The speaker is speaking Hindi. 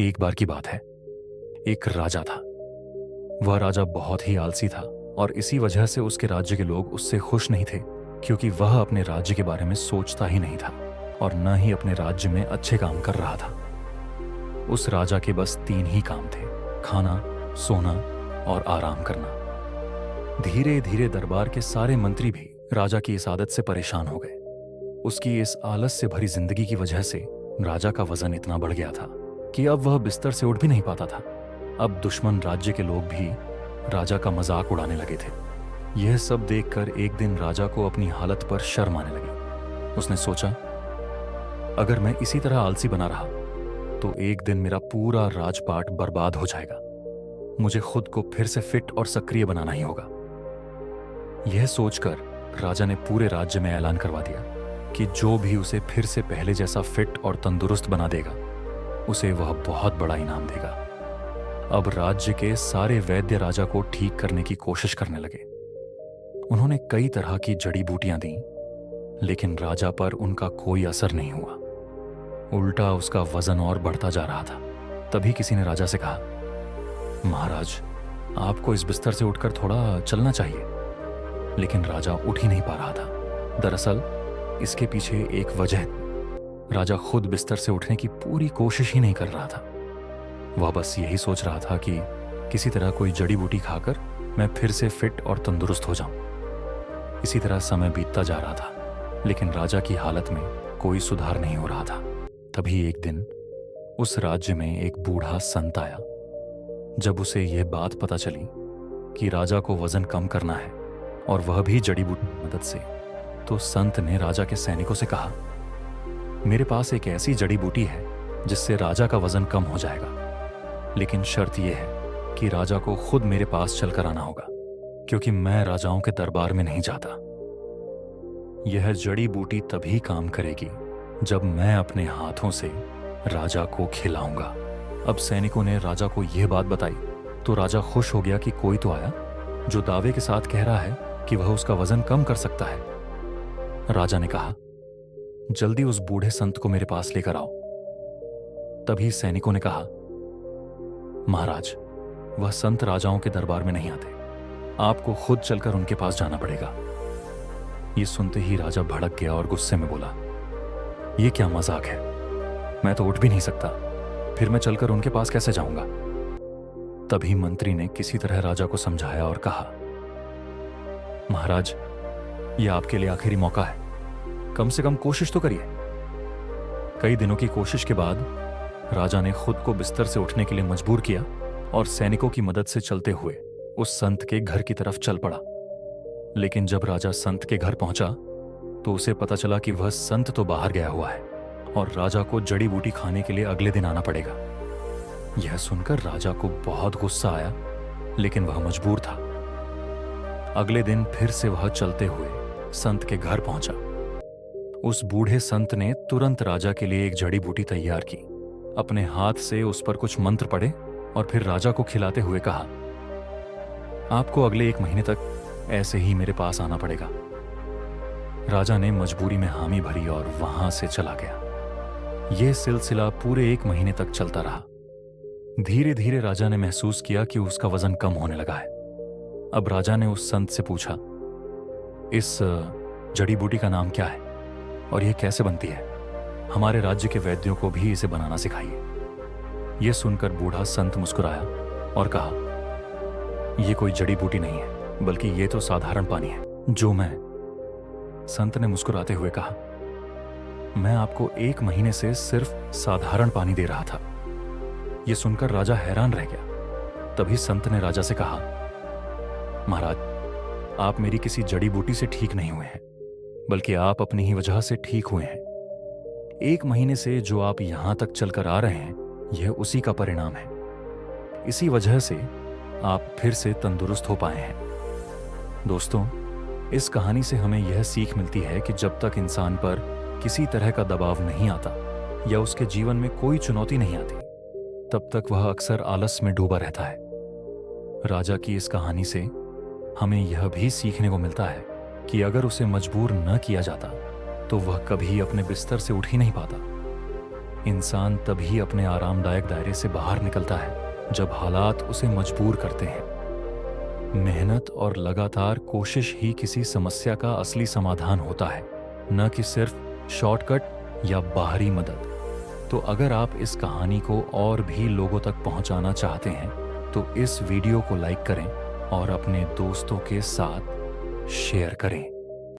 एक बार की बात है, एक राजा था। वह राजा बहुत ही आलसी था और इसी वजह से उसके राज्य के लोग उससे खुश नहीं थे, क्योंकि वह अपने राज्य के बारे में सोचता ही नहीं था और न ही अपने राज्य में अच्छे काम कर रहा था। उस राजा के बस 3 ही काम थे: खाना, सोना और आराम करना। धीरे धीरे दरबार के सारे मंत्री भी राजा की इस आदत से परेशान हो गए। उसकी इस आलस से भरी जिंदगी की वजह से राजा का वजन इतना बढ़ गया था कि अब वह बिस्तर से उठ भी नहीं पाता था। अब दुश्मन राज्य के लोग भी राजा का मजाक उड़ाने लगे थे। यह सब देखकर एक दिन राजा को अपनी हालत पर शर्म आने लगी। उसने सोचा, अगर मैं इसी तरह आलसी बना रहा तो एक दिन मेरा पूरा राजपाट बर्बाद हो जाएगा। मुझे खुद को फिर से फिट और सक्रिय बनाना ही होगा। यह सोचकर राजा ने पूरे राज्य में ऐलान करवा दिया कि जो भी उसे फिर से पहले जैसा फिट और तंदुरुस्त बना देगा, उसे वह बहुत बड़ा इनाम देगा। अब राज्य के सारे वैद्य राजा को ठीक करने की कोशिश करने लगे। उन्होंने कई तरह की जड़ी बूटियां दी, लेकिन राजा पर उनका कोई असर नहीं हुआ। उल्टा उसका वजन और बढ़ता जा रहा था। तभी किसी ने राजा से कहा, महाराज, आपको इस बिस्तर से उठकर थोड़ा चलना चाहिए। लेकिन राजा उठ ही नहीं पा रहा था। दरअसल इसके पीछे एक वजह थी। राजा खुद बिस्तर से उठने की पूरी कोशिश ही नहीं कर रहा था। वह बस यही सोच रहा था कि किसी तरह कोई जड़ी बूटी खाकर मैं फिर से फिट और तंदुरुस्त हो जाऊं। इसी तरह समय बीतता जा रहा था, लेकिन राजा की हालत में कोई सुधार नहीं हो रहा था। तभी एक दिन उस राज्य में एक बूढ़ा संत आया। जब उसे यह बात पता चली कि राजा को वजन कम करना है और वह भी जड़ी बूटी की मदद से, तो संत ने राजा के सैनिकों से कहा, मेरे पास एक ऐसी जड़ी बूटी है जिससे राजा का वजन कम हो जाएगा, लेकिन शर्त यह है कि राजा को खुद मेरे पास चलकर आना होगा, क्योंकि मैं राजाओं के दरबार में नहीं जाता। यह जड़ी बूटी तभी काम करेगी जब मैं अपने हाथों से राजा को खिलाऊंगा। अब सैनिकों ने राजा को यह बात बताई तो राजा खुश हो गया कि कोई तो आया जो दावे के साथ कह रहा है कि वह उसका वजन कम कर सकता है। राजा ने कहा, जल्दी उस बूढ़े संत को मेरे पास लेकर आओ। तभी सैनिकों ने कहा, महाराज, वह संत राजाओं के दरबार में नहीं आते, आपको खुद चलकर उनके पास जाना पड़ेगा। यह सुनते ही राजा भड़क गया और गुस्से में बोला, यह क्या मजाक है? मैं तो उठ भी नहीं सकता, फिर मैं चलकर उनके पास कैसे जाऊंगा? तभी मंत्री ने किसी तरह राजा को समझाया और कहा, महाराज, यह आपके लिए आखिरी मौका है, कम से कम कोशिश तो करिए। कई दिनों की कोशिश के बाद राजा ने खुद को बिस्तर से उठने के लिए मजबूर किया और सैनिकों की मदद से चलते हुए उस संत के घर की तरफ चल पड़ा। लेकिन जब राजा संत के घर पहुंचा तो उसे पता चला कि वह संत तो बाहर गया हुआ है और राजा को जड़ी बूटी खाने के लिए अगले दिन आना पड़ेगा। यह सुनकर राजा को बहुत गुस्सा आया, लेकिन वह मजबूर था। अगले दिन फिर से वह चलते हुए संत के घर पहुंचा। उस बूढ़े संत ने तुरंत राजा के लिए एक जड़ी बूटी तैयार की, अपने हाथ से उस पर कुछ मंत्र पढ़े और फिर राजा को खिलाते हुए कहा, आपको अगले 1 महीने तक ऐसे ही मेरे पास आना पड़ेगा। राजा ने मजबूरी में हामी भरी और वहां से चला गया। यह सिलसिला पूरे 1 महीने तक चलता रहा। धीरे धीरे राजा ने महसूस किया कि उसका वजन कम होने लगा है। अब राजा ने उस संत से पूछा, इस जड़ी बूटी का नाम क्या है और यह कैसे बनती है? हमारे राज्य के वैद्यों को भी इसे बनाना सिखाइए। यह सुनकर बूढ़ा संत मुस्कुराया और कहा, यह कोई जड़ी बूटी नहीं है, बल्कि यह तो साधारण पानी है जो मैं। संत ने मुस्कुराते हुए कहा, मैं आपको 1 महीने से सिर्फ साधारण पानी दे रहा था। यह सुनकर राजा हैरान रह गया। तभी संत ने राजा से कहा, महाराज, आप मेरी किसी जड़ी बूटी से ठीक नहीं हुए हैं, बल्कि आप अपनी ही वजह से ठीक हुए हैं। 1 महीने से जो आप यहां तक चलकर आ रहे हैं, यह उसी का परिणाम है। इसी वजह से आप फिर से तंदुरुस्त हो पाए हैं। दोस्तों, इस कहानी से हमें यह सीख मिलती है कि जब तक इंसान पर किसी तरह का दबाव नहीं आता या उसके जीवन में कोई चुनौती नहीं आती, तब तक वह अक्सर आलस में डूबा रहता है। राजा की इस कहानी से हमें यह भी सीखने को मिलता है कि अगर उसे मजबूर न किया जाता तो वह कभी अपने बिस्तर से उठ ही नहीं पाता। इंसान तभी अपने आरामदायक दायरे से बाहर निकलता है जब हालात उसे मजबूर करते हैं। मेहनत और लगातार कोशिश ही किसी समस्या का असली समाधान होता है, न कि सिर्फ शॉर्टकट या बाहरी मदद। तो अगर आप इस कहानी को और भी लोगों तक पहुंचाना चाहते हैं तो इस वीडियो को लाइक करें और अपने दोस्तों के साथ शेयर करें।